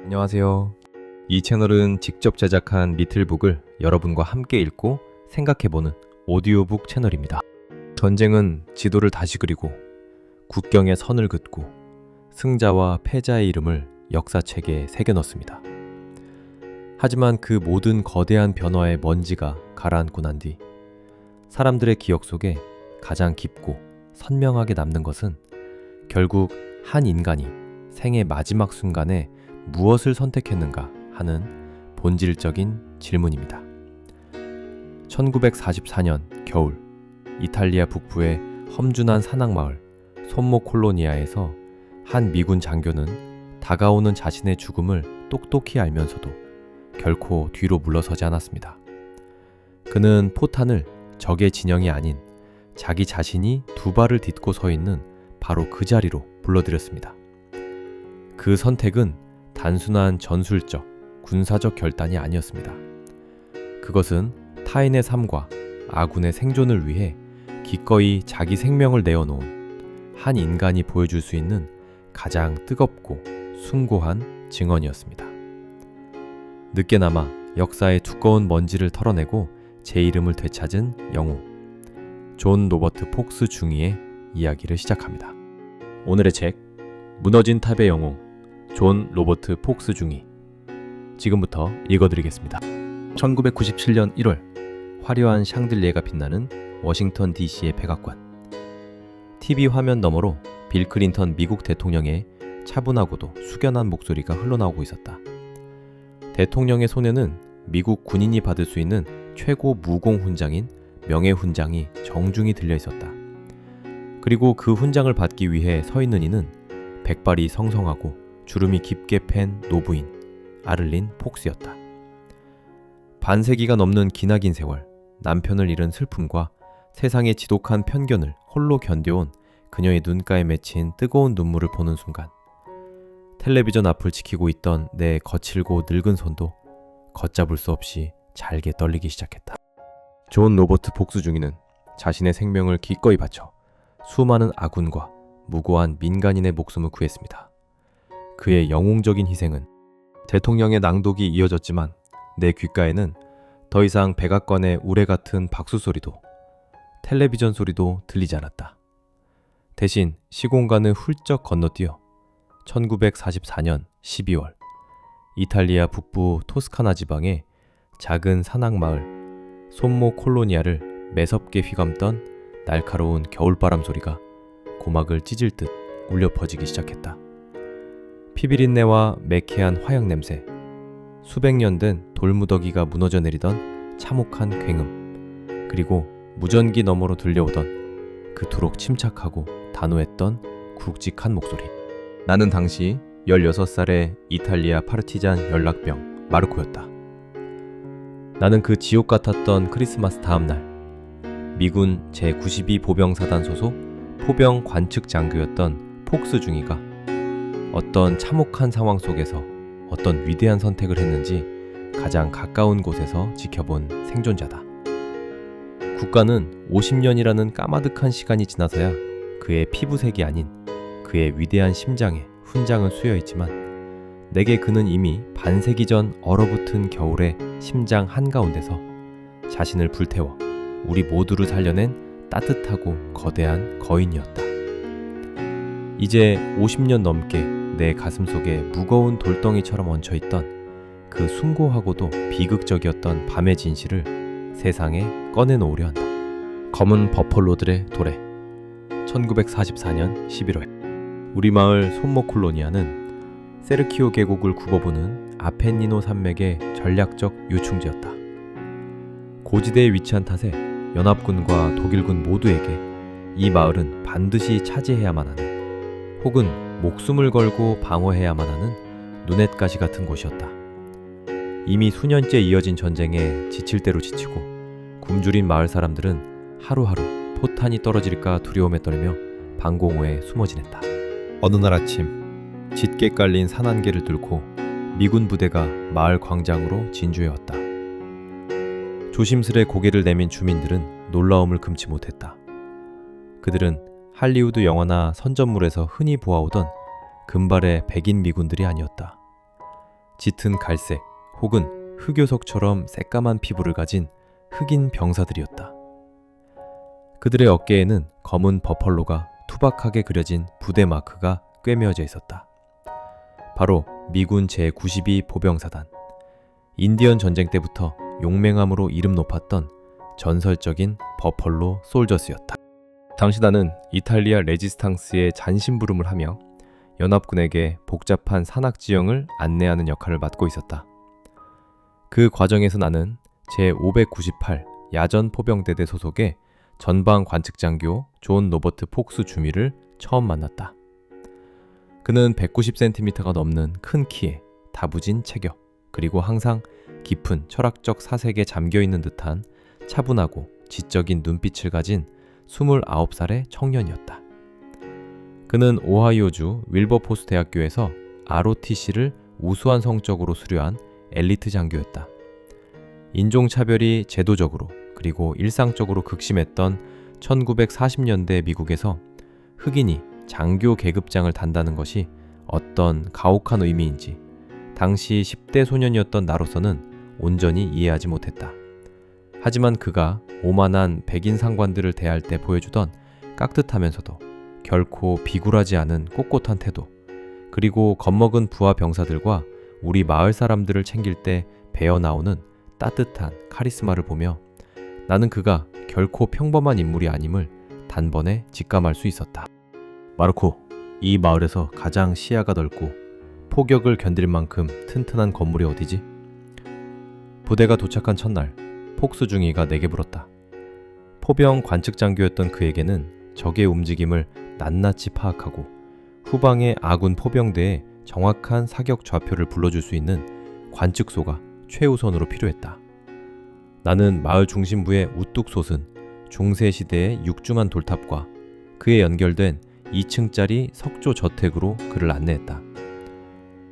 안녕하세요. 이 채널은 직접 제작한 리틀북을 여러분과 함께 읽고 생각해보는 오디오북 채널입니다. 전쟁은 지도를 다시 그리고 국경에 선을 긋고 승자와 패자의 이름을 역사책에 새겨넣습니다. 하지만 그 모든 거대한 변화의 먼지가 가라앉고 난 뒤 사람들의 기억 속에 가장 깊고 선명하게 남는 것은 결국 한 인간이 생의 마지막 순간에 무엇을 선택했는가 하는 본질적인 질문입니다. 1944년 겨울, 이탈리아 북부의 험준한 산악마을 솜모 콜로니아에서 한 미군 장교는 다가오는 자신의 죽음을 똑똑히 알면서도 결코 뒤로 물러서지 않았습니다. 그는 포탄을 적의 진영이 아닌 자기 자신이 두 발을 딛고 서 있는 바로 그 자리로 불러들였습니다. 그 선택은 단순한 전술적, 군사적 결단이 아니었습니다. 그것은 타인의 삶과 아군의 생존을 위해 기꺼이 자기 생명을 내어놓은 한 인간이 보여줄 수 있는 가장 뜨겁고 숭고한 증언이었습니다. 늦게나마 역사의 두꺼운 먼지를 털어내고 제 이름을 되찾은 영웅, 존 로버트 폭스 중위의 이야기를 시작합니다. 오늘의 책, 무너진 탑의 영웅, 존 로버트 폭스 중위. 지금부터 읽어드리겠습니다. 1997년 1월, 화려한 샹들리에가 빛나는 워싱턴 DC의 백악관. TV 화면 너머로 빌 클린턴 미국 대통령의 차분하고도 숙연한 목소리가 흘러나오고 있었다. 대통령의 손에는 미국 군인이 받을 수 있는 최고 무공 훈장인 명예훈장이 정중히 들려 있었다. 그리고 그 훈장을 받기 위해 서 있는 이는 백발이 성성하고 주름이 깊게 팬 노부인 아를린 폭스였다. 반세기가 넘는 기나긴 세월, 남편을 잃은 슬픔과 세상의 지독한 편견을 홀로 견뎌온 그녀의 눈가에 맺힌 뜨거운 눈물을 보는 순간, 텔레비전 앞을 지키고 있던 내 거칠고 늙은 손도 걷잡을 수 없이 잘게 떨리기 시작했다. 존 로버트 폭스 중위는 자신의 생명을 기꺼이 바쳐 수많은 아군과 무고한 민간인의 목숨을 구했습니다. 그의 영웅적인 희생은 대통령의 낭독이 이어졌지만 내 귓가에는 더 이상 백악관의 우레 같은 박수 소리도 텔레비전 소리도 들리지 않았다. 대신 시공간을 훌쩍 건너뛰어 1944년 12월 이탈리아 북부 토스카나 지방의 작은 산악마을 솜모 콜로니아를 매섭게 휘감던 날카로운 겨울바람 소리가 고막을 찢을 듯 울려 퍼지기 시작했다. 피비린내와 매캐한 화약 냄새, 수백 년 된 돌무더기가 무너져 내리던 참혹한 굉음, 그리고 무전기 너머로 들려오던 그토록 침착하고 단호했던 굵직한 목소리. 나는 당시 16살의 이탈리아 파르티잔 연락병 마르코였다. 나는 그 지옥 같았던 크리스마스 다음날 미군 제92 보병사단 소속 포병 관측 장교였던 폭스 중위가 어떤 참혹한 상황 속에서 어떤 위대한 선택을 했는지 가장 가까운 곳에서 지켜본 생존자다. 국가는 50년이라는 까마득한 시간이 지나서야 그의 피부색이 아닌 그의 위대한 심장에 훈장을 수여했지만 내게 그는 이미 반세기 전 얼어붙은 겨울의 심장 한가운데서 자신을 불태워 우리 모두를 살려낸 따뜻하고 거대한 거인이었다. 이제 50년 넘게 내 가슴 속에 무거운 돌덩이처럼 얹혀있던 그 숭고하고도 비극적이었던 밤의 진실을 세상에 꺼내놓으려 한다. 검은 버펄로들의 도래. 1944년 11월 우리 마을 솜모 콜로니아는 세르키오 계곡을 굽어보는 아펜니노 산맥의 전략적 요충지였다. 고지대에 위치한 탓에 연합군과 독일군 모두에게 이 마을은 반드시 차지해야만 하는, 혹은 목숨을 걸고 방어해야만 하는 눈엣가시 같은 곳이었다. 이미 수년째 이어진 전쟁에 지칠 대로 지치고 굶주린 마을 사람들은 하루하루 포탄이 떨어질까 두려움에 떨며 방공호에 숨어 지냈다. 어느 날 아침, 짙게 깔린 산안개를 뚫고 미군 부대가 마을 광장으로 진주해왔다. 조심스레 고개를 내민 주민들은 놀라움을 금치 못했다. 그들은 할리우드 영화나 선전물에서 흔히 보아오던 금발의 백인 미군들이 아니었다. 짙은 갈색 혹은 흑요석처럼 새까만 피부를 가진 흑인 병사들이었다. 그들의 어깨에는 검은 버펄로가 투박하게 그려진 부대 마크가 꿰매어져 있었다. 바로 미군 제92 보병사단. 인디언 전쟁 때부터 용맹함으로 이름 높았던 전설적인 버펄로 솔저스였다. 당시 나는 이탈리아 레지스탕스의 잔심부름을 하며 연합군에게 복잡한 산악 지형을 안내하는 역할을 맡고 있었다. 그 과정에서 나는 제598 야전 포병대대 소속의 전방 관측장교 존 로버트 폭스 중위를 처음 만났다. 그는 190cm가 넘는 큰 키에 다부진 체격, 그리고 항상 깊은 철학적 사색에 잠겨있는 듯한 차분하고 지적인 눈빛을 가진 29살의 청년이었다. 그는 오하이오주 윌버포스 대학교에서 ROTC를 우수한 성적으로 수료한 엘리트 장교였다. 인종차별이 제도적으로 그리고 일상적으로 극심했던 1940년대 미국에서 흑인이 장교 계급장을 단다는 것이 어떤 가혹한 의미인지 당시 10대 소년이었던 나로서는 온전히 이해하지 못했다. 하지만 그가 오만한 백인 상관들을 대할 때 보여주던 깍듯하면서도 결코 비굴하지 않은 꼿꼿한 태도, 그리고 겁먹은 부하 병사들과 우리 마을 사람들을 챙길 때 배어나오는 따뜻한 카리스마를 보며 나는 그가 결코 평범한 인물이 아님을 단번에 직감할 수 있었다. 마르코, 이 마을에서 가장 시야가 넓고 폭격을 견딜 만큼 튼튼한 건물이 어디지? 부대가 도착한 첫날, 폭스 중위가 내게 물었다. 포병 관측장교였던 그에게는 적의 움직임을 낱낱이 파악하고 후방의 아군 포병대에 정확한 사격 좌표를 불러줄 수 있는 관측소가 최우선으로 필요했다. 나는 마을 중심부에 우뚝 솟은 중세시대의 육중한 돌탑과 그에 연결된 2층짜리 석조 저택으로 그를 안내했다.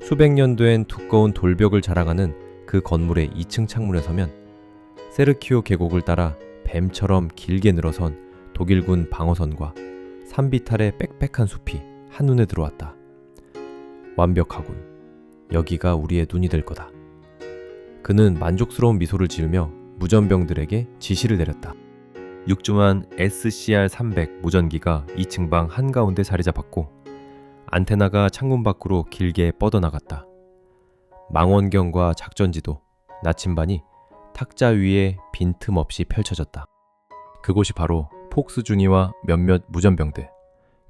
수백 년 된 두꺼운 돌벽을 자랑하는 그 건물의 2층 창문에 서면 세르키오 계곡을 따라 뱀처럼 길게 늘어선 독일군 방어선과 산비탈의 빽빽한 숲이 한눈에 들어왔다. 완벽하군. 여기가 우리의 눈이 될 거다. 그는 만족스러운 미소를 지으며 무전병들에게 지시를 내렸다. 육중한 SCR-300 무전기가 2층 방 한가운데 자리 잡았고 안테나가 창문 밖으로 길게 뻗어나갔다. 망원경과 작전지도, 나침반이 탁자 위에 빈틈없이 펼쳐졌다. 그곳이 바로 폭스 중위와 몇몇 무전병들,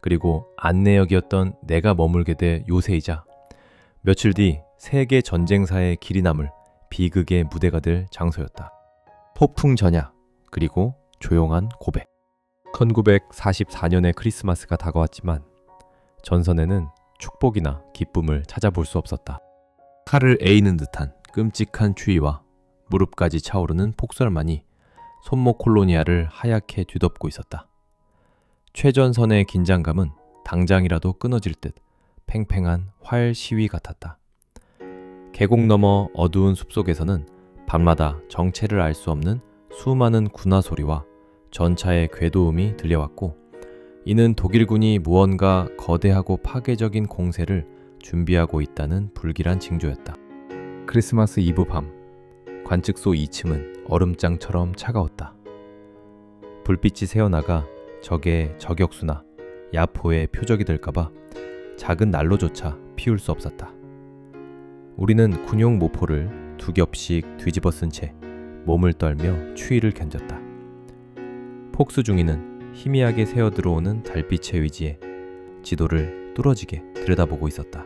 그리고 안내역이었던 내가 머물게 될 요새이자 며칠 뒤 세계 전쟁사의 길이 남을 비극의 무대가 될 장소였다. 폭풍 전야, 그리고 조용한 고백. 1944년의 크리스마스가 다가왔지만 전선에는 축복이나 기쁨을 찾아볼 수 없었다. 칼을 에이는 듯한 끔찍한 추위와 무릎까지 차오르는 폭설만이 손목 콜로니아를 하얗게 뒤덮고 있었다. 최전선의 긴장감은 당장이라도 끊어질 듯 팽팽한 활 시위 같았다. 계곡 너머 어두운 숲속에서는 밤마다 정체를 알 수 없는 수많은 군화 소리와 전차의 궤도음이 들려왔고, 이는 독일군이 무언가 거대하고 파괴적인 공세를 준비하고 있다는 불길한 징조였다. 크리스마스 이브 밤, 관측소 2층은 얼음장처럼 차가웠다. 불빛이 새어나가 적의 저격수나 야포의 표적이 될까봐 작은 난로조차 피울 수 없었다. 우리는 군용 모포를 2겹씩 뒤집어 쓴 채 몸을 떨며 추위를 견뎠다. 폭스 중위는 희미하게 새어 들어오는 달빛의 의지에 지도를 뚫어지게 들여다보고 있었다.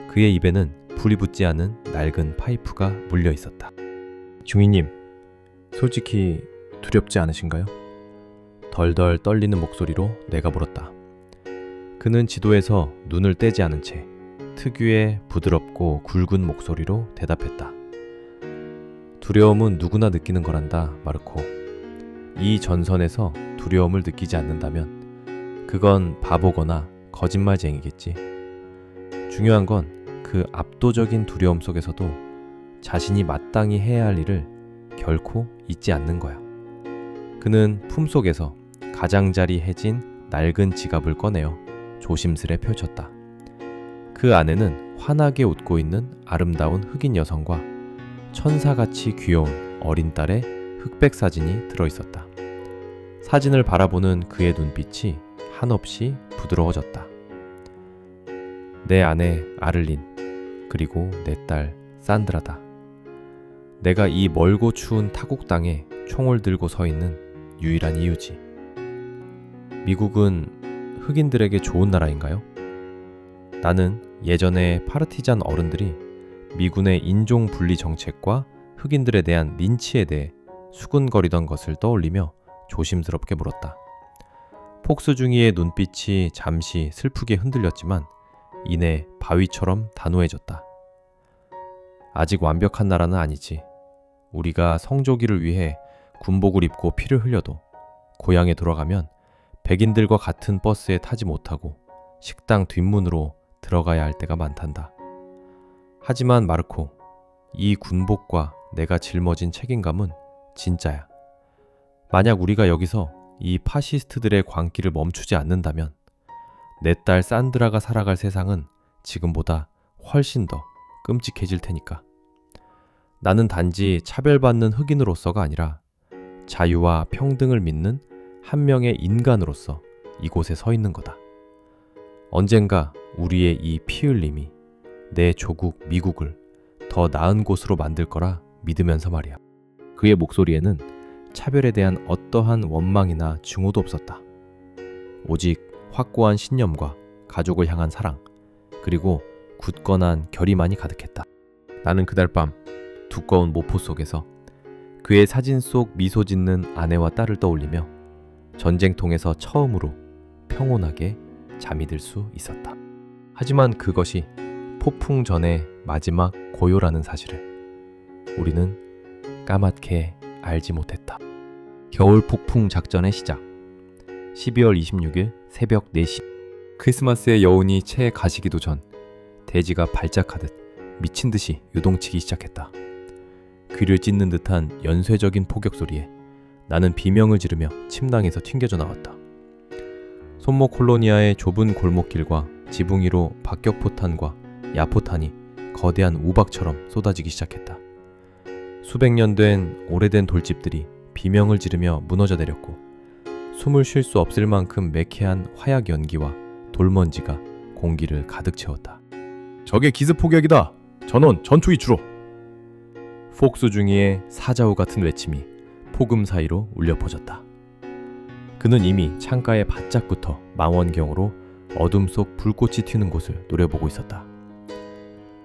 그의 입에는 불이 붙지 않은 낡은 파이프가 물려 있었다. 중위님, 솔직히 두렵지 않으신가요? 덜덜 떨리는 목소리로 내가 물었다. 그는 지도에서 눈을 떼지 않은 채 특유의 부드럽고 굵은 목소리로 대답했다. 두려움은 누구나 느끼는 거란다, 마르코. 이 전선에서 두려움을 느끼지 않는다면 그건 바보거나 거짓말쟁이겠지. 중요한 건 그 압도적인 두려움 속에서도 자신이 마땅히 해야 할 일을 결코 잊지 않는 거야. 그는 품속에서 가장자리 해진 낡은 지갑을 꺼내어 조심스레 펼쳤다. 그 안에는 환하게 웃고 있는 아름다운 흑인 여성과 천사같이 귀여운 어린 딸의 흑백 사진이 들어있었다. 사진을 바라보는 그의 눈빛이 한없이 부드러워졌다. 내 아내 아를린, 그리고 내 딸 산드라다. 내가 이 멀고 추운 타국 땅에 총을 들고 서 있는 유일한 이유지. 미국은 흑인들에게 좋은 나라인가요? 나는 예전에 파르티잔 어른들이 미군의 인종 분리 정책과 흑인들에 대한 린치에 대해 수군거리던 것을 떠올리며 조심스럽게 물었다. 폭스중이의 눈빛이 잠시 슬프게 흔들렸지만 이내 바위처럼 단호해졌다. 아직 완벽한 나라는 아니지. 우리가 성조기를 위해 군복을 입고 피를 흘려도 고향에 돌아가면 백인들과 같은 버스에 타지 못하고 식당 뒷문으로 들어가야 할 때가 많단다. 하지만 마르코, 이 군복과 내가 짊어진 책임감은 진짜야. 만약 우리가 여기서 이 파시스트들의 광기를 멈추지 않는다면 내 딸 산드라가 살아갈 세상은 지금보다 훨씬 더 끔찍해질 테니까. 나는 단지 차별받는 흑인으로서가 아니라 자유와 평등을 믿는 한 명의 인간으로서 이곳에 서 있는 거다. 언젠가 우리의 이 피 흘림이 내 조국 미국을 더 나은 곳으로 만들 거라 믿으면서 말이야. 그의 목소리에는 차별에 대한 어떠한 원망이나 증오도 없었다. 오직 확고한 신념과 가족을 향한 사랑, 그리고 굳건한 결의만이 가득했다. 나는 그날 밤 두꺼운 모포 속에서 그의 사진 속 미소 짓는 아내와 딸을 떠올리며 전쟁통에서 처음으로 평온하게 잠이 들 수 있었다. 하지만 그것이 폭풍 전의 마지막 고요라는 사실을 우리는 까맣게 알지 못했다. 겨울 폭풍 작전의 시작. 12월 26일 새벽 4시. 크리스마스의 여운이 채에 가시기도 전 대지가 발작하듯 미친 듯이 요동치기 시작했다. 귀를 찢는 듯한 연쇄적인 포격 소리에 나는 비명을 지르며 침낭에서 튕겨져 나왔다. 손목 콜로니아의 좁은 골목길과 지붕 위로 박격포탄과 야포탄이 거대한 우박처럼 쏟아지기 시작했다. 수백 년 된 오래된 돌집들이 비명을 지르며 무너져 내렸고 숨을 쉴 수 없을 만큼 매캐한 화약 연기와 돌먼지가 공기를 가득 채웠다. 적의 기습 포격이다! 전원 전투 위치로! 폭스 중이의 사자우 같은 외침이 폭음 사이로 울려 퍼졌다. 그는 이미 창가에 바짝 붙어 망원경으로 어둠 속 불꽃이 튀는 곳을 노려보고 있었다.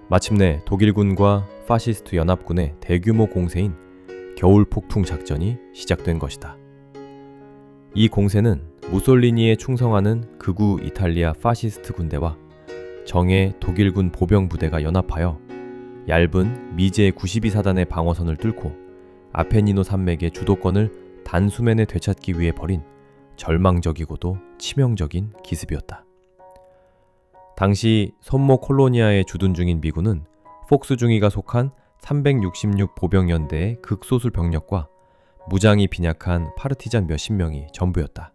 마침내 독일군과 파시스트 연합군의 대규모 공세인 겨울 폭풍 작전이 시작된 것이다. 이 공세는 무솔리니에 충성하는 극우 이탈리아 파시스트 군대와 정예 독일군 보병 부대가 연합하여 얇은 미제 92사단의 방어선을 뚫고 아페니노 산맥의 주도권을 단수면에 되찾기 위해 벌인 절망적이고도 치명적인 기습이었다. 당시 손모 콜로니아에 주둔 중인 미군은 폭스 중이가 속한 366 보병연대의 극소수 병력과 무장이 빈약한 파르티잔 몇십 명이 전부였다.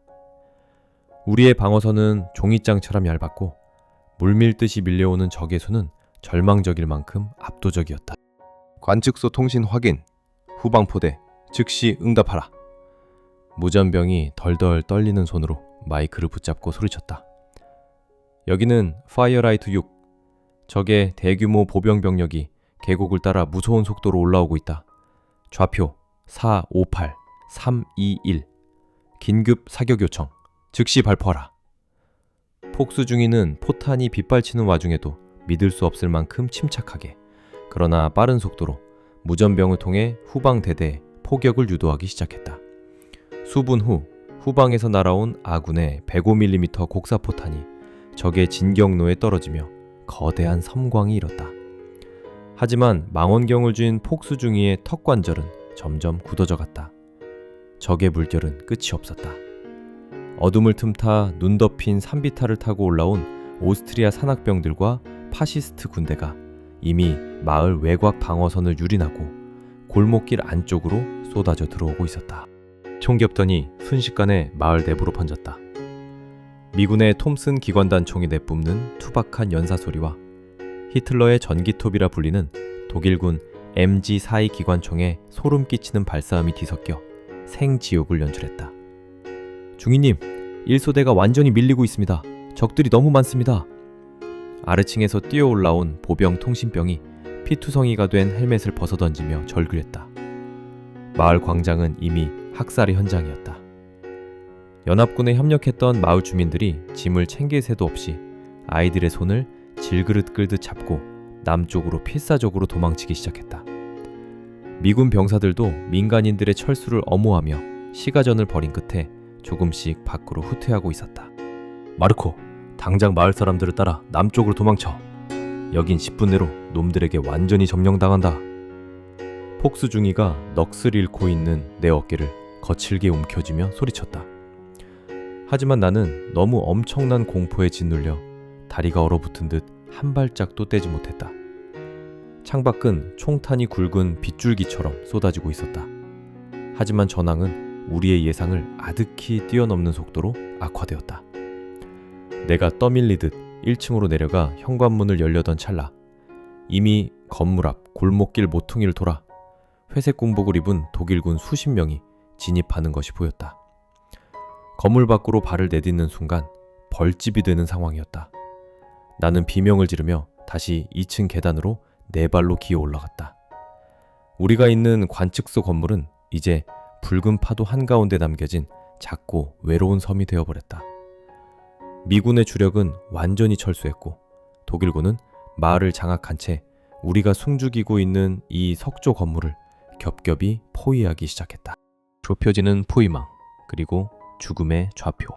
우리의 방어선은 종이장처럼 얇았고 물밀듯이 밀려오는 적의 수는 절망적일 만큼 압도적이었다. 관측소 통신 확인. 후방포대 즉시 응답하라. 무전병이 덜덜 떨리는 손으로 마이크를 붙잡고 소리쳤다. 여기는 파이어라이트 6. 적의 대규모 보병 병력이 계곡을 따라 무서운 속도로 올라오고 있다. 좌표 458 321. 긴급 사격 요청. 즉시 발포하라. 폭스 중위는 포탄이 빗발치는 와중에도 믿을 수 없을 만큼 침착하게, 그러나 빠른 속도로 무전병을 통해 후방 대대에 포격을 유도하기 시작했다. 수분 후 후방에서 날아온 아군의 105mm 곡사포탄이 적의 진격로에 떨어지며 거대한 섬광이 일었다. 하지만 망원경을 쥔 폭스 중위의 턱관절은 점점 굳어져 갔다. 적의 물결은 끝이 없었다. 어둠을 틈타 눈 덮인 산비탈을 타고 올라온 오스트리아 산악병들과 파시스트 군대가 이미 마을 외곽 방어선을 유린하고 골목길 안쪽으로 쏟아져 들어오고 있었다. 총격전이 순식간에 마을 내부로 번졌다. 미군의 톰슨 기관단총이 내뿜는 투박한 연사소리와 히틀러의 전기톱이라 불리는 독일군 MG42 기관총에 소름 끼치는 발사음이 뒤섞여 생지옥을 연출했다. 중위님, 1소대가 완전히 밀리고 있습니다. 적들이 너무 많습니다. 아래층에서 뛰어올라온 보병 통신병이 피투성이가 된 헬멧을 벗어던지며 절규했다. 마을 광장은 이미 학살의 현장이었다. 연합군에 협력했던 마을 주민들이 짐을 챙길 새도 없이 아이들의 손을 질그릇 끌듯 잡고 남쪽으로 필사적으로 도망치기 시작했다. 미군 병사들도 민간인들의 철수를 엄호하며 시가전을 벌인 끝에 조금씩 밖으로 후퇴하고 있었다. 마르코, 당장 마을 사람들을 따라 남쪽으로 도망쳐. 여긴 10분 내로 놈들에게 완전히 점령당한다. 폭스 중이가 넋을 잃고 있는 내 어깨를 거칠게 움켜쥐며 소리쳤다. 하지만 나는 너무 엄청난 공포에 짓눌려 다리가 얼어붙은 듯 한 발짝도 떼지 못했다. 창밖은 총탄이 굵은 빗줄기처럼 쏟아지고 있었다. 하지만 전황은 우리의 예상을 아득히 뛰어넘는 속도로 악화되었다. 내가 떠밀리듯 1층으로 내려가 현관문을 열려던 찰나 이미 건물 앞 골목길 모퉁이를 돌아 회색 군복을 입은 독일군 수십 명이 진입하는 것이 보였다. 건물 밖으로 발을 내딛는 순간 벌집이 되는 상황이었다. 나는 비명을 지르며 다시 2층 계단으로 네 발로 기어 올라갔다. 우리가 있는 관측소 건물은 이제 붉은 파도 한가운데 남겨진 작고 외로운 섬이 되어버렸다. 미군의 주력은 완전히 철수했고 독일군은 마을을 장악한 채 우리가 숨죽이고 있는 이 석조 건물을 겹겹이 포위하기 시작했다. 좁혀지는 포위망, 그리고 죽음의 좌표.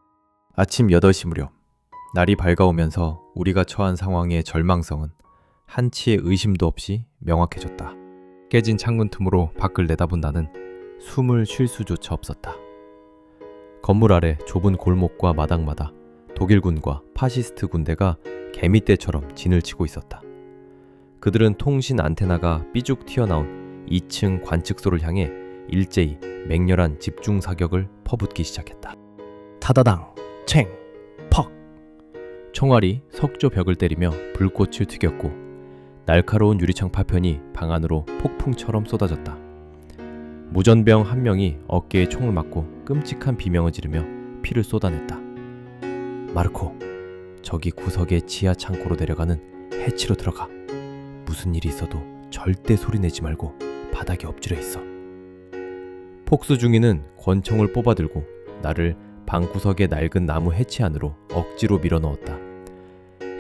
아침 8시 무렵 날이 밝아오면서 우리가 처한 상황의 절망성은 한치의 의심도 없이 명확해졌다. 깨진 창문 틈으로 밖을 내다본 나는 숨을 쉴 수조차 없었다. 건물 아래 좁은 골목과 마당마다 독일군과 파시스트 군대가 개미떼처럼 진을 치고 있었다. 그들은 통신 안테나가 삐죽 튀어나온 2층 관측소를 향해 일제히 맹렬한 집중 사격을 퍼붓기 시작했다. 타다당, 챙, 퍽. 총알이 석조 벽을 때리며 불꽃을 튀겼고 날카로운 유리창 파편이 방 안으로 폭풍처럼 쏟아졌다. 무전병 한 명이 어깨에 총을 맞고 끔찍한 비명을 지르며 피를 쏟아냈다. 마르코, 저기 구석의 지하 창고로 내려가는 해치로 들어가. 무슨 일이 있어도 절대 소리내지 말고 바닥에 엎드려 있어. 폭스 중위는 권총을 뽑아들고 나를 방구석의 낡은 나무 해치 안으로 억지로 밀어넣었다.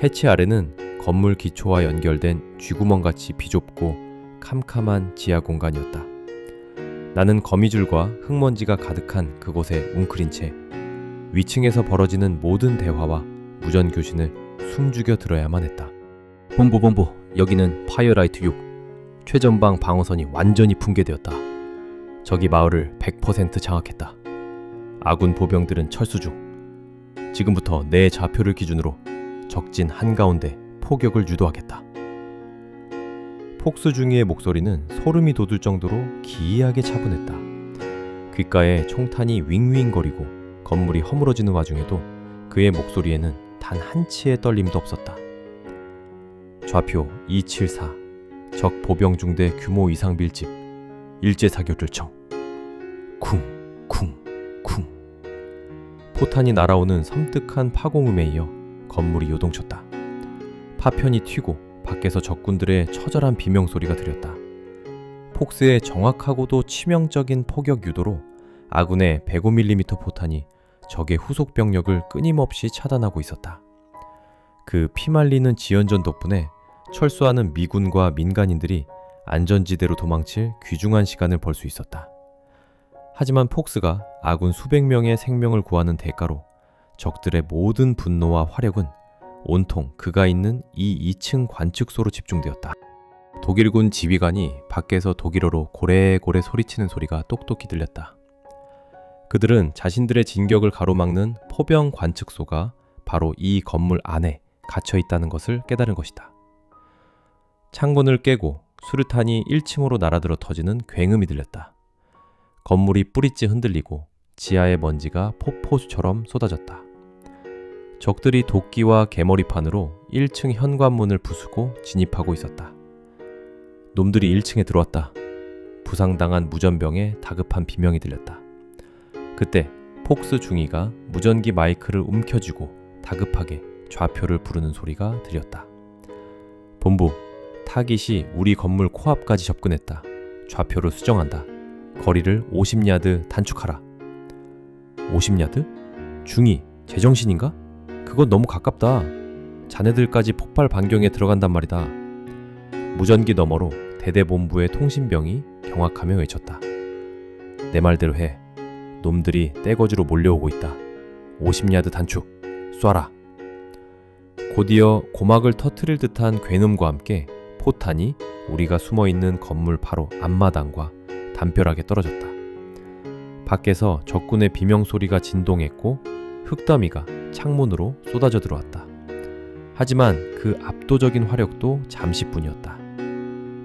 해치 아래는 건물 기초와 연결된 쥐구멍같이 비좁고 캄캄한 지하 공간이었다. 나는 거미줄과 흙먼지가 가득한 그곳에 웅크린 채 위층에서 벌어지는 모든 대화와 무전교신을 숨죽여 들어야만 했다. 본부, 여기는 파이어라이트 6. 최전방 방어선이 완전히 붕괴되었다. 적이 마을을 100% 장악했다. 아군 보병들은 철수 중. 지금부터 내 좌표를 기준으로 적진 한가운데 포격을 유도하겠다. 폭스 중위의 목소리는 소름이 돋을 정도로 기이하게 차분했다. 귓가에 총탄이 윙윙거리고 건물이 허물어지는 와중에도 그의 목소리에는 단 한치의 떨림도 없었다. 좌표 274, 적 보병 중대 규모 이상 밀집, 일제사격 요청. 쿵쿵쿵. 포탄이 날아오는 섬뜩한 파공음에 이어 건물이 요동쳤다. 파편이 튀고 밖에서 적군들의 처절한 비명소리가 들렸다. 폭스의 정확하고도 치명적인 포격 유도로 아군의 105mm 포탄이 적의 후속 병력을 끊임없이 차단하고 있었다. 그 피말리는 지연전 덕분에 철수하는 미군과 민간인들이 안전지대로 도망칠 귀중한 시간을 벌 수 있었다. 하지만 폭스가 아군 수백 명의 생명을 구하는 대가로 적들의 모든 분노와 화력은 온통 그가 있는 이 2층 관측소로 집중되었다. 독일군 지휘관이 밖에서 독일어로 고래고래 소리치는 소리가 똑똑히 들렸다. 그들은 자신들의 진격을 가로막는 포병 관측소가 바로 이 건물 안에 갇혀 있다는 것을 깨달은 것이다. 창문을 깨고 수류탄이 1층으로 날아들어 터지는 굉음이 들렸다. 건물이 뿌리째 흔들리고 지하의 먼지가 폭포수처럼 쏟아졌다. 적들이 도끼와 개머리판으로 1층 현관문을 부수고 진입하고 있었다. 놈들이 1층에 들어왔다. 부상당한 무전병에 다급한 비명이 들렸다. 그때 폭스 중위가 무전기 마이크를 움켜쥐고 다급하게 좌표를 부르는 소리가 들렸다. 본부, 타깃이 우리 건물 코앞까지 접근했다. 좌표를 수정한다. 거리를 50야드 단축하라. 50야드? 중위, 제정신인가? 그건 너무 가깝다. 자네들까지 폭발 반경에 들어간단 말이다. 무전기 너머로 대대본부의 통신병이 경악하며 외쳤다. 내 말대로 해. 놈들이 떼거지로 몰려오고 있다. 50야드 단축, 쏴라. 곧이어 고막을 터트릴 듯한 괴음과 함께 포탄이 우리가 숨어있는 건물 바로 앞마당과 담벼락에 떨어졌다. 밖에서 적군의 비명소리가 진동했고 흙더미가 창문으로 쏟아져 들어왔다. 하지만 그 압도적인 화력도 잠시뿐이었다.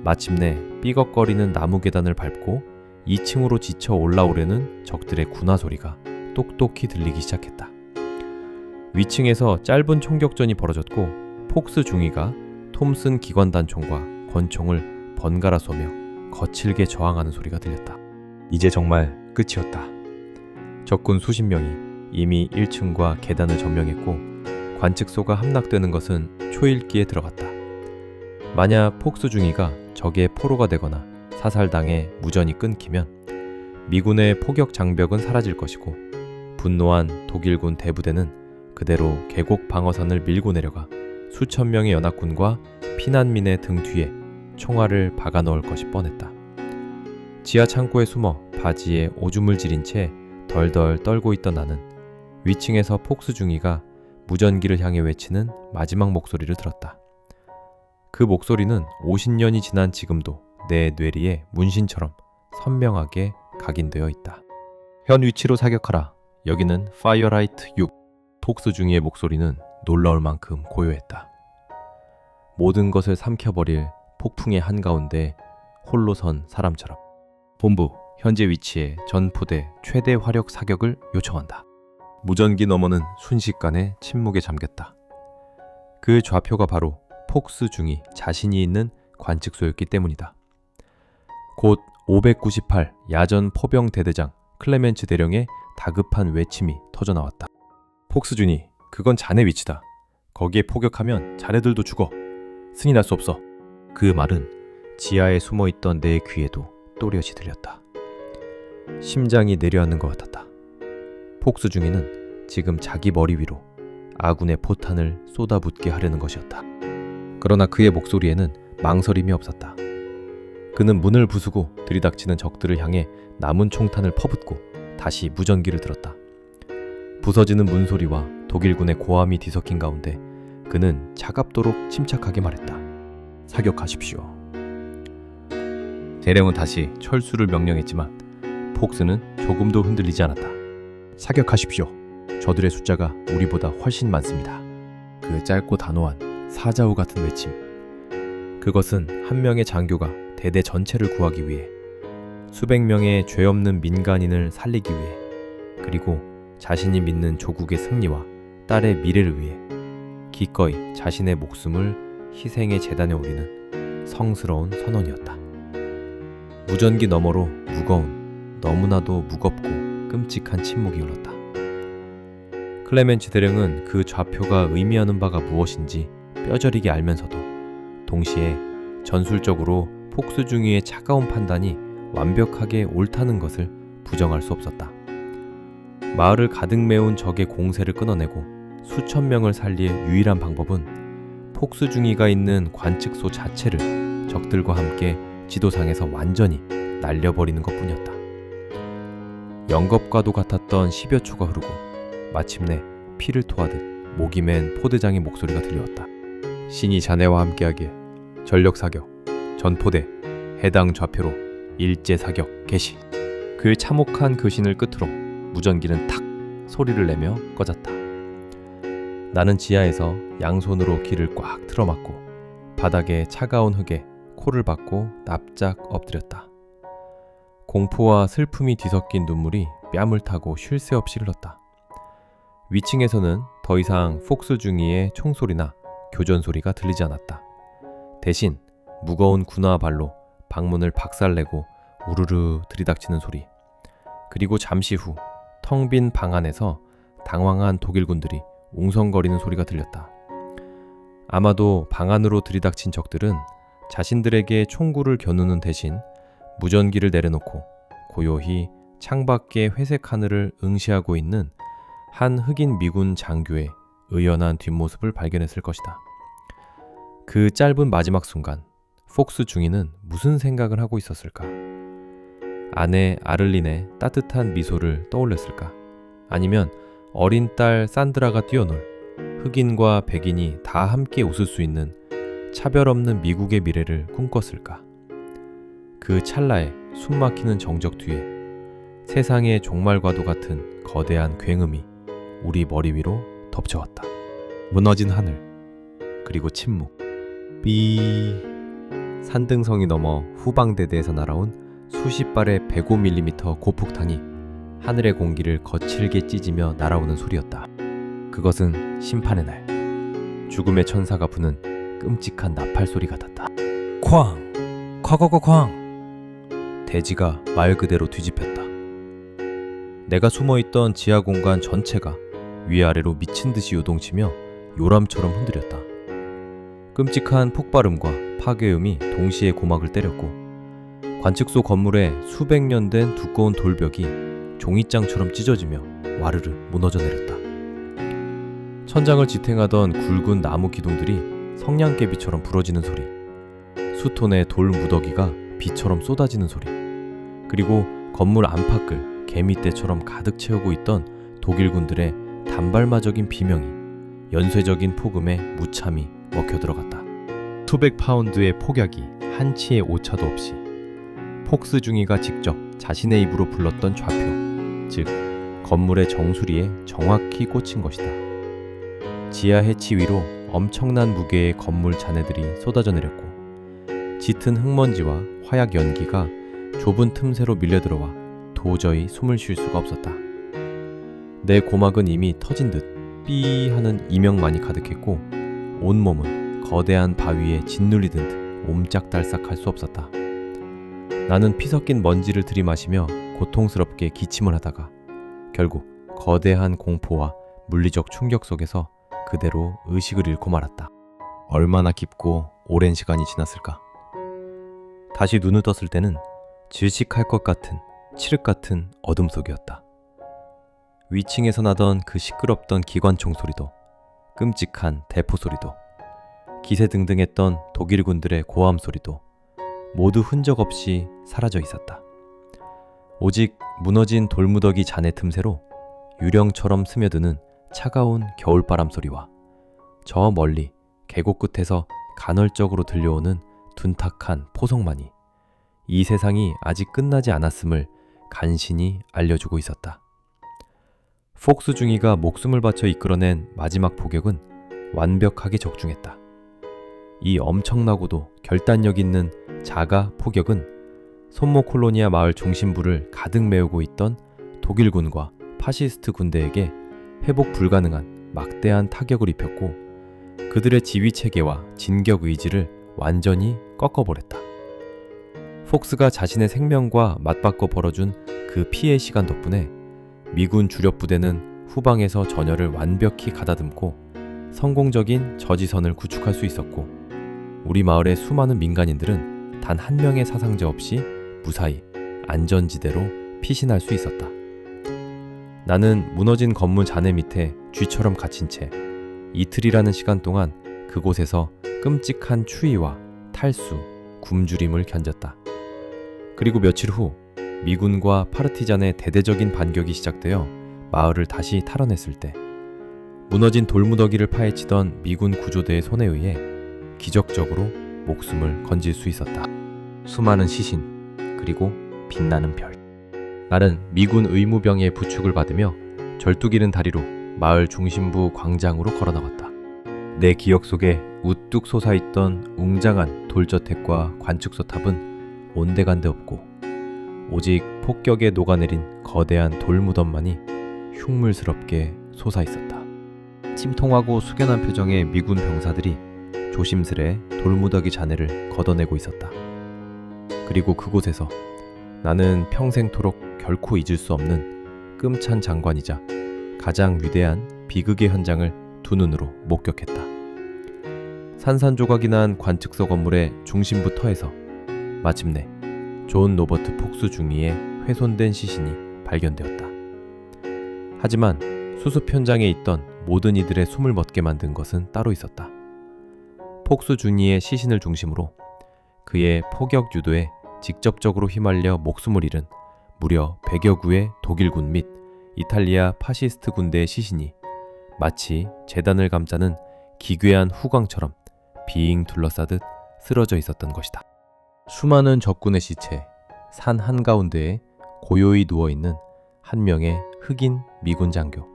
마침내 삐걱거리는 나무 계단을 밟고 2층으로 지쳐 올라오려는 적들의 군화 소리가 똑똑히 들리기 시작했다. 위층에서 짧은 총격전이 벌어졌고 폭스 중위가 톰슨 기관단총과 권총을 번갈아 쏘며 거칠게 저항하는 소리가 들렸다. 이제 정말 끝이었다. 적군 수십 명이 이미 1층과 계단을 점령했고 관측소가 함락되는 것은 초읽기에 들어갔다. 만약 폭스 중위가 적의 포로가 되거나 사살당해 무전이 끊기면 미군의 포격 장벽은 사라질 것이고 분노한 독일군 대부대는 그대로 계곡 방어선을 밀고 내려가 수천 명의 연합군과 피난민의 등 뒤에 총알을 박아 넣을 것이 뻔했다. 지하 창고에 숨어 바지에 오줌을 지린 채 덜덜 떨고 있던 나는 위층에서 폭스 중위가 무전기를 향해 외치는 마지막 목소리를 들었다. 그 목소리는 50년이 지난 지금도 내 뇌리에 문신처럼 선명하게 각인되어 있다. 현 위치로 사격하라. 여기는 파이어라이트 6. 폭스 중위의 목소리는 놀라울 만큼 고요했다. 모든 것을 삼켜버릴 폭풍의 한가운데 홀로 선 사람처럼. 본부, 현재 위치에 전포대 최대 화력 사격을 요청한다. 무전기 너머는 순식간에 침묵에 잠겼다. 그 좌표가 바로 폭스 중위 자신이 있는 관측소였기 때문이다. 곧 598 야전 포병 대대장 클레멘츠 대령의 다급한 외침이 터져나왔다. 폭스 중위, 그건 자네 위치다. 거기에 포격하면 자네들도 죽어. 승인할 수 없어. 그 말은 지하에 숨어있던 내 귀에도 또렷이 들렸다. 심장이 내려앉는 것 같았다. 폭스 중위는 지금 자기 머리 위로 아군의 포탄을 쏟아붓게 하려는 것이었다. 그러나 그의 목소리에는 망설임이 없었다. 그는 문을 부수고 들이닥치는 적들을 향해 남은 총탄을 퍼붓고 다시 무전기를 들었다. 부서지는 문소리와 독일군의 고함이 뒤섞인 가운데 그는 차갑도록 침착하게 말했다. 사격하십시오. 대령은 다시 철수를 명령했지만 폭스는 조금도 흔들리지 않았다. 사격하십시오. 저들의 숫자가 우리보다 훨씬 많습니다. 그 짧고 단호한 사자우 같은 외침. 그것은 한 명의 장교가 대대 전체를 구하기 위해, 수백 명의 죄 없는 민간인을 살리기 위해, 그리고 자신이 믿는 조국의 승리와 딸의 미래를 위해 기꺼이 자신의 목숨을 희생의 제단에 올리는 성스러운 선언이었다. 무전기 너머로 무거운, 너무나도 무겁고 끔찍한 침묵이 흘렀다. 클레멘츠 대령은 그 좌표가 의미하는 바가 무엇인지 뼈저리게 알면서도 동시에 전술적으로 폭스 중위의 차가운 판단이 완벽하게 옳다는 것을 부정할 수 없었다. 마을을 가득 메운 적의 공세를 끊어내고 수천 명을 살릴 유일한 방법은 폭스 중위가 있는 관측소 자체를 적들과 함께 지도상에서 완전히 날려버리는 것뿐이었다. 영겁과도 같았던 10여 초가 흐르고 마침내 피를 토하듯 목이 맨 포대장의 목소리가 들려왔다. 신이 자네와 함께하기에 전력사격, 전포대, 해당 좌표로 일제사격 개시. 그 참혹한 교신을 끝으로 무전기는 탁 소리를 내며 꺼졌다. 나는 지하에서 양손으로 귀를 꽉 틀어막고 바닥에 차가운 흙에 코를 박고 납작 엎드렸다. 공포와 슬픔이 뒤섞인 눈물이 뺨을 타고 쉴 새 없이 흘렀다. 위층에서는 더 이상 폭스 중위의 총소리나 교전 소리가 들리지 않았다. 대신 무거운 군화와 발로 방문을 박살내고 우르르 들이닥치는 소리, 그리고 잠시 후 텅 빈 방 안에서 당황한 독일군들이 웅성거리는 소리가 들렸다. 아마도 방 안으로 들이닥친 적들은 자신들에게 총구를 겨누는 대신 무전기를 내려놓고 고요히 창밖의 회색 하늘을 응시하고 있는 한 흑인 미군 장교의 의연한 뒷모습을 발견했을 것이다. 그 짧은 마지막 순간 폭스 중위는 무슨 생각을 하고 있었을까? 아내 아를린의 따뜻한 미소를 떠올렸을까? 아니면 어린 딸 산드라가 뛰어놀 흑인과 백인이 다 함께 웃을 수 있는 차별 없는 미국의 미래를 꿈꿨을까? 그 찰나에 숨막히는 정적 뒤에 세상의 종말과도 같은 거대한 굉음이 우리 머리 위로 덮쳐왔다. 무너진 하늘, 그리고 침묵. 삐. 산등성이 넘어 후방대대에서 날아온 수십 발의 105mm 고폭탄이 하늘의 공기를 거칠게 찢으며 날아오는 소리였다. 그것은 심판의 날, 죽음의 천사가 부는 끔찍한 나팔 소리 같았다. 쾅! 쾅! 대지가 말 그대로 뒤집혔다. 내가 숨어있던 지하 공간 전체가 위아래로 미친 듯이 요동치며 요람처럼 흔들렸다. 끔찍한 폭발음과 파괴음이 동시에 고막을 때렸고 관측소 건물에 수백 년 된 두꺼운 돌벽이 종이장처럼 찢어지며 와르르 무너져 내렸다. 천장을 지탱하던 굵은 나무 기둥들이 성냥개비처럼 부러지는 소리, 수톤의 돌 무더기가 비처럼 쏟아지는 소리, 그리고 건물 안팎을 개미떼처럼 가득 채우고 있던 독일군들의 단발마적인 비명이 연쇄적인 폭음에 무참히 먹혀들어갔다. 수백 파운드의 폭약이 한치의 오차도 없이 폭스 중위가 직접 자신의 입으로 불렀던 좌표, 즉 건물의 정수리에 정확히 꽂힌 것이다. 지하 해치 위로 엄청난 무게의 건물 잔해들이 쏟아져 내렸고 짙은 흙먼지와 화약 연기가 좁은 틈새로 밀려들어와 도저히 숨을 쉴 수가 없었다. 내 고막은 이미 터진 듯 삐 하는 이명만이 가득했고 온몸은 거대한 바위에 짓눌리던 듯 옴짝달싹할 수 없었다. 나는 피 섞인 먼지를 들이마시며 고통스럽게 기침을 하다가 결국 거대한 공포와 물리적 충격 속에서 그대로 의식을 잃고 말았다. 얼마나 깊고 오랜 시간이 지났을까? 다시 눈을 떴을 때는 질식할 것 같은 칠흑 같은 어둠 속이었다. 위층에서 나던 그 시끄럽던 기관총 소리도 끔찍한 대포 소리도 기세등등했던 독일군들의 고함 소리도 모두 흔적 없이 사라져 있었다. 오직 무너진 돌무더기 잔해 틈새로 유령처럼 스며드는 차가운 겨울바람 소리와 저 멀리 계곡 끝에서 간헐적으로 들려오는 둔탁한 포성만이 이 세상이 아직 끝나지 않았음을 간신히 알려주고 있었다. 폭스 중위가 목숨을 바쳐 이끌어낸 마지막 포격은 완벽하게 적중했다. 이 엄청나고도 결단력 있는 자가 포격은 손모 콜로니아 마을 중심부를 가득 메우고 있던 독일군과 파시스트 군대에게 회복 불가능한 막대한 타격을 입혔고 그들의 지휘 체계와 진격 의지를 완전히 꺾어버렸다. 폭스가 자신의 생명과 맞바꿔 벌어준 그 피해 시간 덕분에 미군 주력 부대는 후방에서 전열을 완벽히 가다듬고 성공적인 저지선을 구축할 수 있었고 우리 마을의 수많은 민간인들은 단 한 명의 사상자 없이 무사히 안전지대로 피신할 수 있었다. 나는 무너진 건물 잔해 밑에 쥐처럼 갇힌 채 이틀이라는 시간 동안 그곳에서 끔찍한 추위와 탈수, 굶주림을 견뎠다. 그리고 며칠 후 미군과 파르티잔의 대대적인 반격이 시작되어 마을을 다시 탈환했을 때 무너진 돌무더기를 파헤치던 미군 구조대의 손에 의해 기적적으로 목숨을 건질 수 있었다. 수많은 시신, 그리고 빛나는 별. 나는 미군 의무병의 부축을 받으며 절뚝이는 다리로 마을 중심부 광장으로 걸어나갔다. 내 기억 속에 우뚝 솟아있던 웅장한 돌저택과 관측소 탑은 온데간데 없고 오직 폭격에 녹아내린 거대한 돌무덤만이 흉물스럽게 솟아있었다. 침통하고 숙연한 표정의 미군 병사들이 조심스레 돌무더기 잔해를 걷어내고 있었다. 그리고 그곳에서 나는 평생토록 결코 잊을 수 없는 끔찬 장관이자 가장 위대한 비극의 현장을 두 눈으로 목격했다. 산산조각이 난 관측소 건물의 중심부 터에서 마침내 존 로버트 폭스 중위의 훼손된 시신이 발견되었다. 하지만 수습 현장에 있던 모든 이들의 숨을 멎게 만든 것은 따로 있었다. 폭스 중위의 시신을 중심으로 그의 포격 유도에 직접적으로 휘말려 목숨을 잃은 무려 100여 구의 독일군 및 이탈리아 파시스트 군대의 시신이 마치 재단을 감싸는 기괴한 후광처럼 빙 둘러싸듯 쓰러져 있었던 것이다. 수많은 적군의 시체, 산 한가운데에 고요히 누워있는 한 명의 흑인 미군 장교.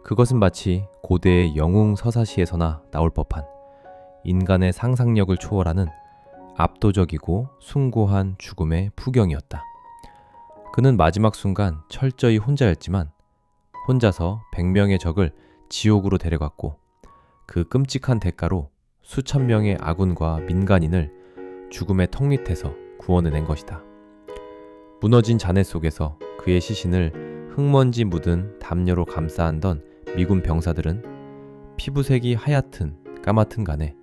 그것은 마치 고대의 영웅 서사시에서나 나올 법한 인간의 상상력을 초월하는 압도적이고 숭고한 죽음의 풍경이었다. 그는 마지막 순간 철저히 혼자였지만 혼자서 100명의 적을 지옥으로 데려갔고 그 끔찍한 대가로 수천 명의 아군과 민간인을 죽음의 턱 밑에서 구원해낸 것이다. 무너진 잔해 속에서 그의 시신을 흙먼지 묻은 담요로 감싸 안던 미군 병사들은 피부색이 하얗든 까맣든 간에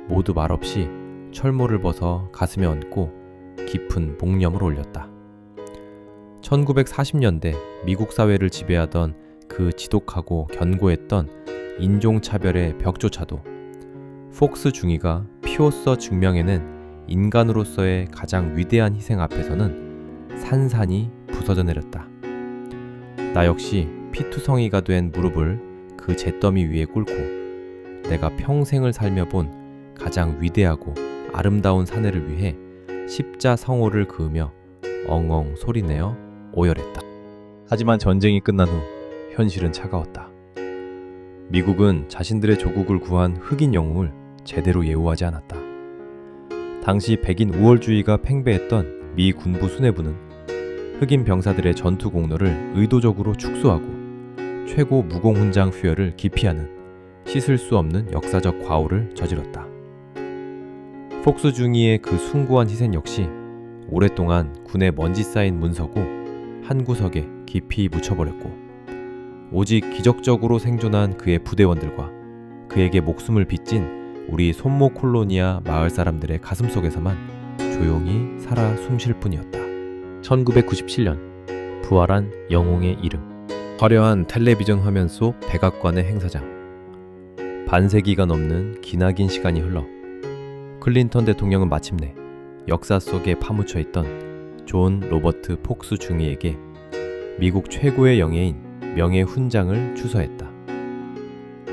모두 말없이 철모를 벗어 가슴에 얹고 깊은 목념을 올렸다. 1940년대 미국 사회를 지배하던 그 지독하고 견고했던 인종차별의 벽조차도 폭스 중위가 피로써 증명해낸 인간으로서의 가장 위대한 희생 앞에서는 산산이 부서져 내렸다. 나 역시 피투성이가 된 무릎을 그 잿더미 위에 꿇고 내가 평생을 살며 본 가장 위대하고 아름다운 사내를 위해 십자성호를 그으며 엉엉 소리내어 오열했다. 하지만 전쟁이 끝난 후 현실은 차가웠다. 미국은 자신들의 조국을 구한 흑인 영웅을 제대로 예우하지 않았다. 당시 백인 우월주의가 팽배했던 미 군부 수뇌부는 흑인 병사들의 전투 공로를 의도적으로 축소하고 최고 무공훈장 후열을 기피하는 씻을 수 없는 역사적 과오를 저질렀다. 폭스 중위의 그 숭고한 희생 역시 오랫동안 군에 먼지 쌓인 문서고 한 구석에 깊이 묻혀버렸고 오직 기적적으로 생존한 그의 부대원들과 그에게 목숨을 빚진 우리 손모 콜로니아 마을 사람들의 가슴속에서만 조용히 살아 숨쉴 뿐이었다. 1997년 부활한 영웅의 이름. 화려한 텔레비전 화면 속 백악관의 행사장. 반세기가 넘는 기나긴 시간이 흘러 클린턴 대통령은 마침내 역사 속에 파묻혀 있던 존 로버트 폭스 중위에게 미국 최고의 영예인 명예훈장을 추서했다.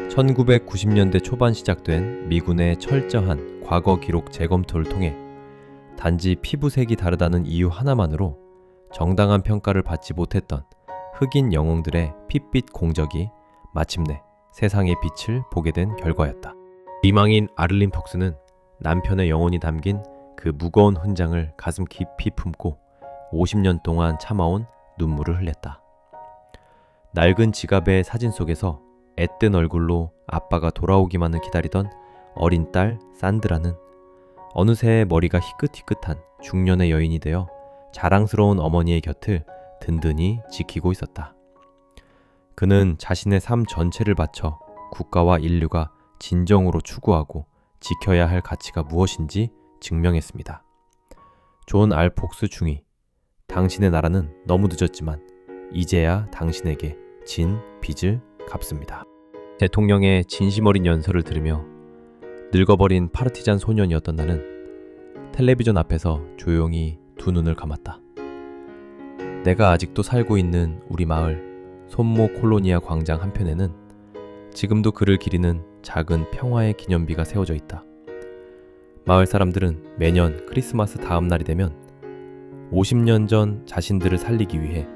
1990년대 초반 시작된 미군의 철저한 과거 기록 재검토를 통해 단지 피부색이 다르다는 이유 하나만으로 정당한 평가를 받지 못했던 흑인 영웅들의 핏빛 공적이 마침내 세상의 빛을 보게 된 결과였다. 리망인 아를린 폭스는 남편의 영혼이 담긴 그 무거운 훈장을 가슴 깊이 품고 50년 동안 참아온 눈물을 흘렸다. 낡은 지갑의 사진 속에서 앳된 얼굴로 아빠가 돌아오기만을 기다리던 어린 딸 산드라는 어느새 머리가 희끗희끗한 중년의 여인이 되어 자랑스러운 어머니의 곁을 든든히 지키고 있었다. 그는 자신의 삶 전체를 바쳐 국가와 인류가 진정으로 추구하고 지켜야 할 가치가 무엇인지 증명했습니다. 존 알 폭스 중위, 당신의 나라는 너무 늦었지만 이제야 당신에게 진 빚을 갚습니다. 대통령의 진심 어린 연설을 들으며 늙어버린 파르티잔 소년이었던 나는 텔레비전 앞에서 조용히 두 눈을 감았다. 내가 아직도 살고 있는 우리 마을 손모 콜로니아 광장 한편에는 지금도 그를 기리는 작은 평화의 기념비가 세워져 있다. 마을 사람들은 매년 크리스마스 다음 날이 되면 50년 전 자신들을 살리기 위해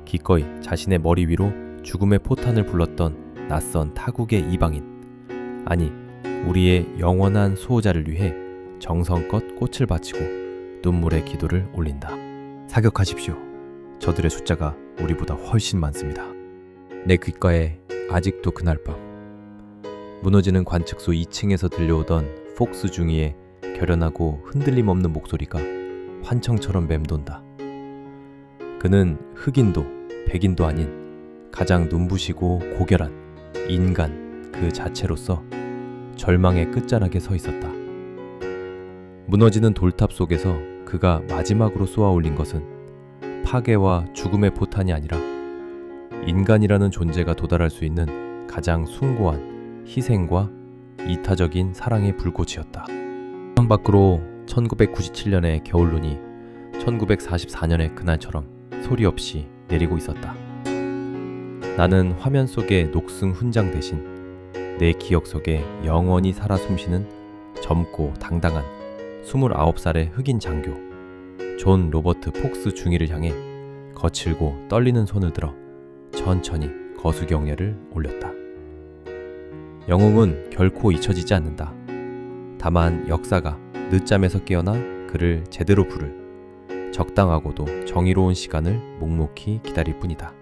기꺼이 자신의 머리 위로 죽음의 포탄을 불렀던 낯선 타국의 이방인, 아니 우리의 영원한 수호자를 위해 정성껏 꽃을 바치고 눈물의 기도를 올린다. 사격하십시오. 저들의 숫자가 우리보다 훨씬 많습니다. 내 귓가에 아직도 그날 밤 무너지는 관측소 2층에서 들려오던 폭스 중위의 결연하고 흔들림 없는 목소리가 환청처럼 맴돈다. 그는 흑인도 백인도 아닌 가장 눈부시고 고결한 인간 그 자체로서 절망의 끝자락에 서 있었다. 무너지는 돌탑 속에서 그가 마지막으로 쏘아 올린 것은 파괴와 죽음의 포탄이 아니라 인간이라는 존재가 도달할 수 있는 가장 숭고한 희생과 이타적인 사랑의 불꽃이었다. 창밖으로 1997년의 겨울눈이 1944년의 그날처럼 소리 없이 내리고 있었다. 나는 화면 속의 녹슨 훈장 대신 내 기억 속에 영원히 살아 숨쉬는 젊고 당당한 29살의 흑인 장교 존 로버트 폭스 중위를 향해 거칠고 떨리는 손을 들어 천천히 거수경례를 올렸다. 영웅은 결코 잊혀지지 않는다. 다만 역사가 늦잠에서 깨어나 그를 제대로 부를 적당하고도 정의로운 시간을 묵묵히 기다릴 뿐이다.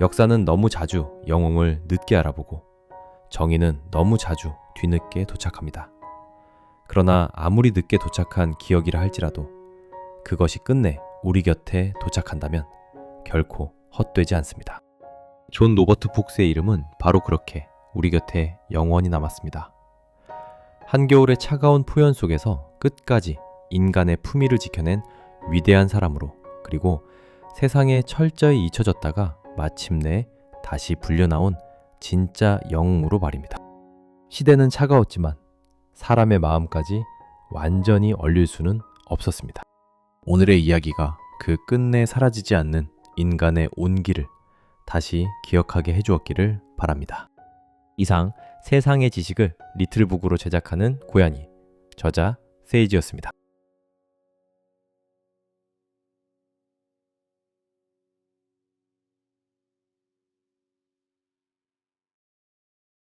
역사는 너무 자주 영웅을 늦게 알아보고 정의는 너무 자주 뒤늦게 도착합니다. 그러나 아무리 늦게 도착한 기억이라 할지라도 그것이 끝내 우리 곁에 도착한다면 결코 헛되지 않습니다. 존 로버트 폭스의 이름은 바로 그렇게 우리 곁에 영원히 남았습니다. 한겨울의 차가운 포연 속에서 끝까지 인간의 품위를 지켜낸 위대한 사람으로, 그리고 세상에 철저히 잊혀졌다가 마침내 다시 불려나온 진짜 영웅으로 말입니다. 시대는 차가웠지만 사람의 마음까지 완전히 얼릴 수는 없었습니다. 오늘의 이야기가 그 끝내 사라지지 않는 인간의 온기를 다시 기억하게 해주었기를 바랍니다. 이상 세상의 지식을 리틀북으로 제작하는 고양이, 저자 세이지였습니다.